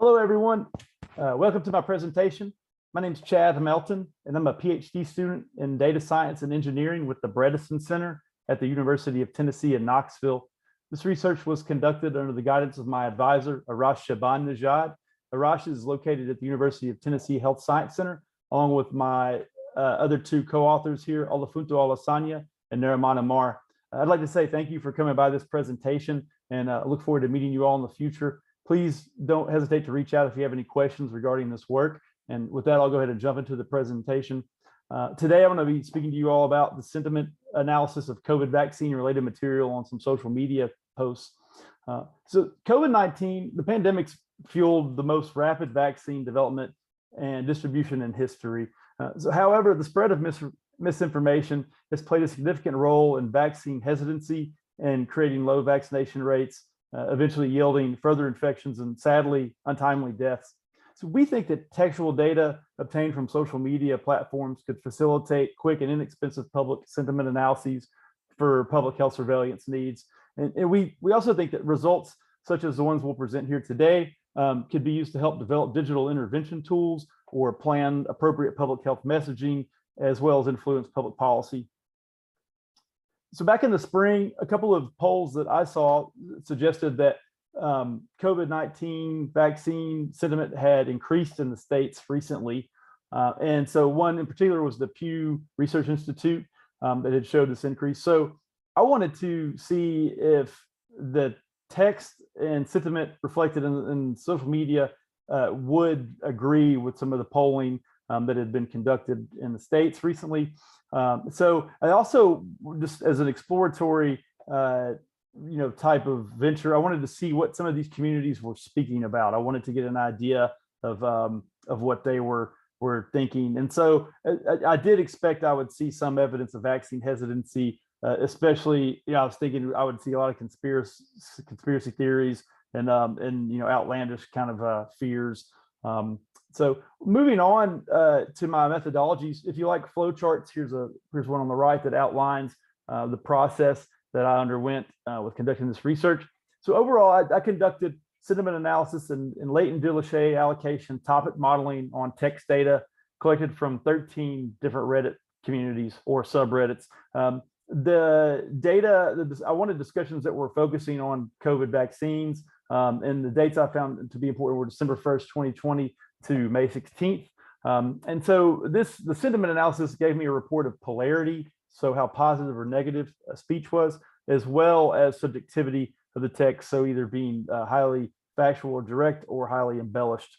Hello, everyone. Welcome to my presentation. My name is Chad Melton, and I'm a PhD student in data science and engineering with the Bredesen Center at the University of Tennessee in Knoxville. This research was conducted under the guidance of my advisor, Arash Shaban-Najad. Arash is located at the University of Tennessee Health Science Center, along with my other two co-authors here, Olafunto Olasanya and Narimana Mar. I'd like to say thank you for coming by this presentation, and look forward to meeting you all in the future. Please don't hesitate to reach out if you have any questions regarding this work. And with that, I'll go ahead and jump into the presentation. Today, I'm going to be speaking to you all about the sentiment analysis of COVID vaccine related material on some social media posts. So COVID-19, the pandemic's fueled the most rapid vaccine development and distribution in history. However, the spread of misinformation has played a significant role in vaccine hesitancy and creating low vaccination rates, eventually yielding further infections and, sadly, untimely deaths. So we think that textual data obtained from social media platforms could facilitate quick and inexpensive public sentiment analyses for public health surveillance needs. And we also think that results such as the ones we'll present here today could be used to help develop digital intervention tools or plan appropriate public health messaging, as well as influence public policy. So back in the spring, a couple of polls that I saw suggested that COVID-19 vaccine sentiment had increased in the states recently. And so one in particular was the Pew Research Institute that had showed this increase. So I wanted to see if the text and sentiment reflected in social media would agree with some of the polling that had been conducted in the states recently. So I also, just as an exploratory type of venture, I wanted to see what some of these communities were speaking about. I wanted to get an idea of what they were thinking. And so I did expect I would see some evidence of vaccine hesitancy, especially, I was thinking I would see a lot of conspiracy theories and outlandish kind of fears. So moving on to my methodologies, if you like flowcharts, here's one on the right that outlines the process that I underwent with conducting this research. So overall, I conducted sentiment analysis and latent Dirichlet allocation topic modeling on text data collected from 13 different Reddit communities or subreddits. The data, I wanted discussions that were focusing on COVID vaccines, and the dates I found to be important were December 1st, 2020 to May 16th. And so the sentiment analysis gave me a report of polarity, so how positive or negative a speech was, as well as subjectivity of the text, so either being highly factual or direct or highly embellished.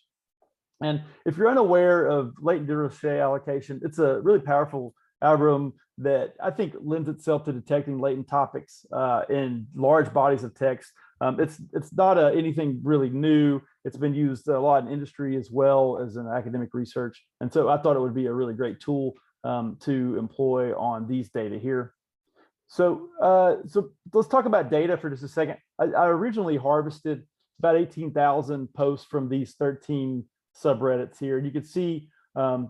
And if you're unaware of latent Dirichlet allocation, it's a really powerful algorithm that I think lends itself to detecting latent topics in large bodies of text. It's not anything really new. It's been used a lot in industry as well as in academic research. And so I thought it would be a really great tool to employ on these data here. So let's talk about data for just a second. I originally harvested about 18,000 posts from these 13 subreddits here. And you can see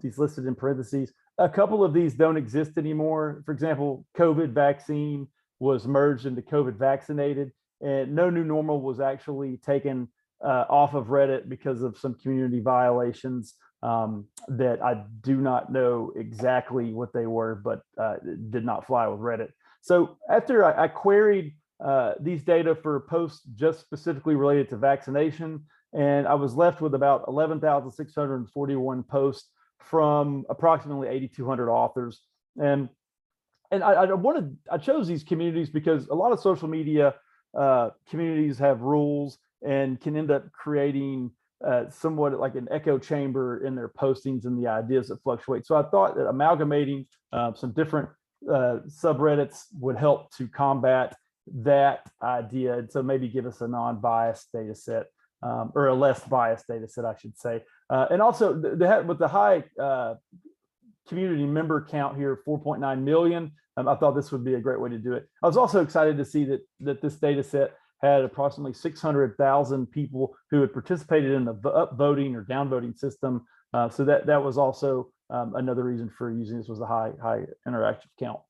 these listed in parentheses. A couple of these don't exist anymore. For example, COVID vaccine was merged into COVID vaccinated, and no new normal was actually taken off of Reddit because of some community violations that I do not know exactly what they were, but did not fly with Reddit. So after I queried these data for posts just specifically related to vaccination, and I was left with about 11,641 posts from approximately 8,200 authors. And I chose these communities because a lot of social media communities have rules and can end up creating somewhat like an echo chamber in their postings and the ideas that fluctuate. So I thought that amalgamating some different subreddits would help to combat that idea, and so maybe give us a non-biased data set, or a less biased data set, I should say. And also with the high community member count here, 4.9 million, I thought this would be a great way to do it. I was also excited to see that this data set had approximately 600,000 people who had participated in the upvoting or downvoting system. So that was also another reason for using this, was a high interactive count.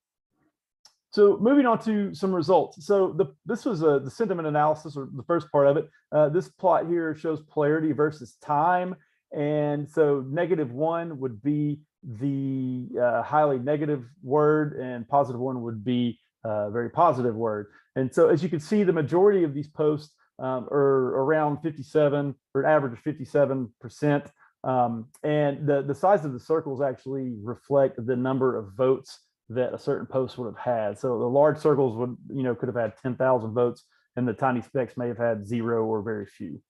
So moving on to some results. So this was the sentiment analysis, or the first part of it. This plot here shows polarity versus time. And so -1 would be the highly negative word, and +1 would be a very positive word. And so as you can see, the majority of these posts are around 57, or an average of 57%. And the size of the circles actually reflect the number of votes that a certain post would have had. So the large circles would, could have had 10,000 votes, and the tiny specks may have had 0 or very few.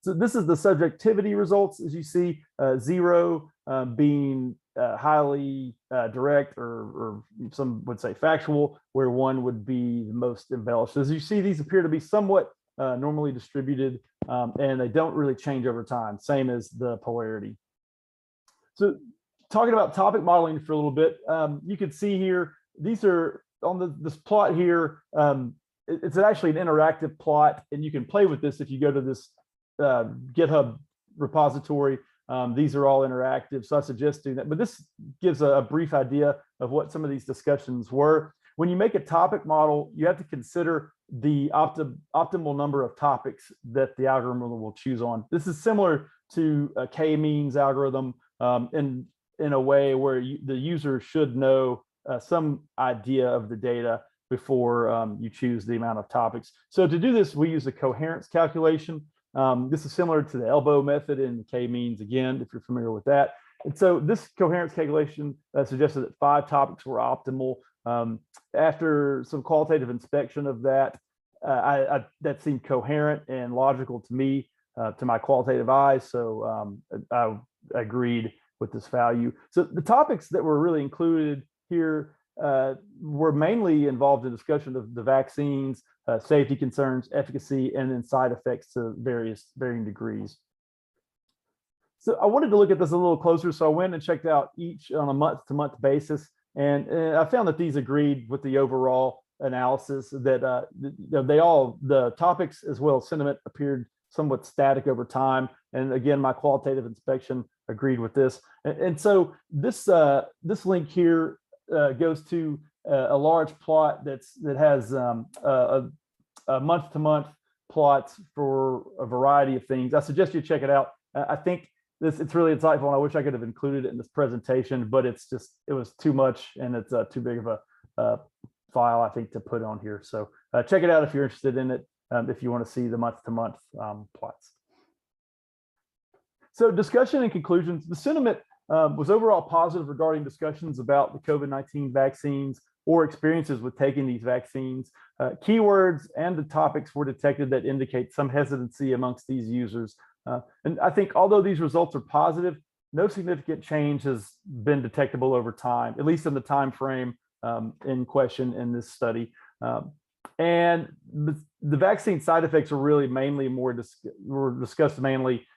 So this is the subjectivity results, as you see, 0 being highly direct, or some would say factual, where 1 would be the most embellished. As you see, these appear to be somewhat normally distributed, and they don't really change over time, same as the polarity. So talking about topic modeling for a little bit, you can see here, these are on this plot here. It's actually an interactive plot, and you can play with this if you go to this GitHub repository. These are all interactive, so I suggest doing that. But this gives a brief idea of what some of these discussions were. When you make a topic model, you have to consider the optimal number of topics that the algorithm will choose on. This is similar to a k-means algorithm, in a way where the user should know some idea of the data before you choose the amount of topics. So to do this, we use a coherence calculation. This is similar to the elbow method in k-means, again, if you're familiar with that. And so this coherence calculation suggested that 5 topics were optimal. After some qualitative inspection of that, that seemed coherent and logical to me, to my qualitative eyes. So I agreed with this value. So the topics that were really included here were mainly involved in discussion of the vaccines, safety concerns, efficacy, and then side effects to varying degrees. So I wanted to look at this a little closer, so I went and checked out each on a month-to-month basis, and I found that these agreed with the overall analysis, that the topics as well as sentiment appeared somewhat static over time. And again, my qualitative inspection agreed with this. And so this link here goes to a large plot that has a month-to-month plots for a variety of things. I suggest you check it out. I think it's really insightful, and I wish I could have included it in this presentation, but it was too much, and it's too big of a file, I think, to put on here. So check it out if you're interested in it, if you want to see the month-to-month plots. So discussion and conclusions. The sentiment was overall positive regarding discussions about the COVID-19 vaccines or experiences with taking these vaccines. Keywords and the topics were detected that indicate some hesitancy amongst these users. And I think although these results are positive, no significant change has been detectable over time, at least in the time frame in question in this study. And the vaccine side effects are really mainly were discussed mainly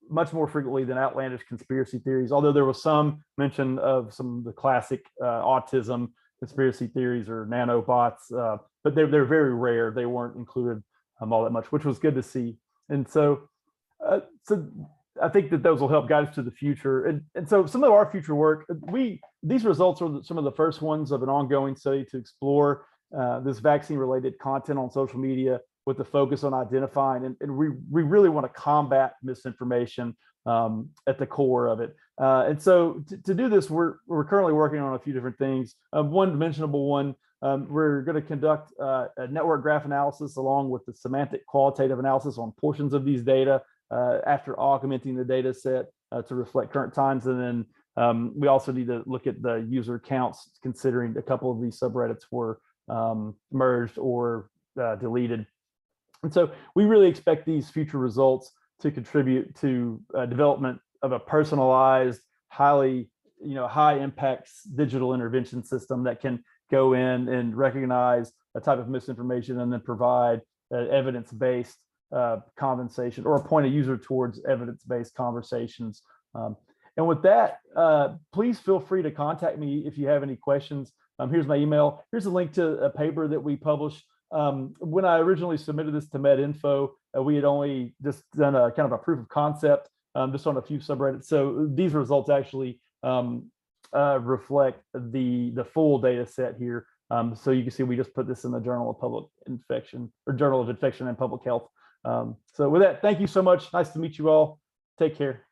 much more frequently than outlandish conspiracy theories, although there was some mention of some of the classic autism conspiracy theories or nanobots, but they're very rare. They weren't included all that much, which was good to see. And so I think that those will help guide us to the future. And so some of our future work, these results are some of the first ones of an ongoing study to explore this vaccine-related content on social media with the focus on identifying, and we really want to combat misinformation at the core of it. And so to do this, we're currently working on a few different things. One mentionable one, we're going to conduct a network graph analysis along with the semantic qualitative analysis on portions of these data after augmenting the data set to reflect current times. And then we also need to look at the user counts, considering a couple of these subreddits were merged or deleted. And so we really expect these future results to contribute to development of a personalized, high impact digital intervention system that can go in and recognize a type of misinformation and then provide evidence-based compensation, or point a user towards evidence-based conversations. And with that, please feel free to contact me if you have any questions. Here's my email. Here's a link to a paper that we published. When I originally submitted this to MedInfo, we had only just done a kind of a proof of concept just on a few subreddits. So these results actually reflect the full data set here. So you can see we just put this in the Journal of Public Infection or Journal of Infection and Public Health. So with that, thank you so much. Nice to meet you all. Take care.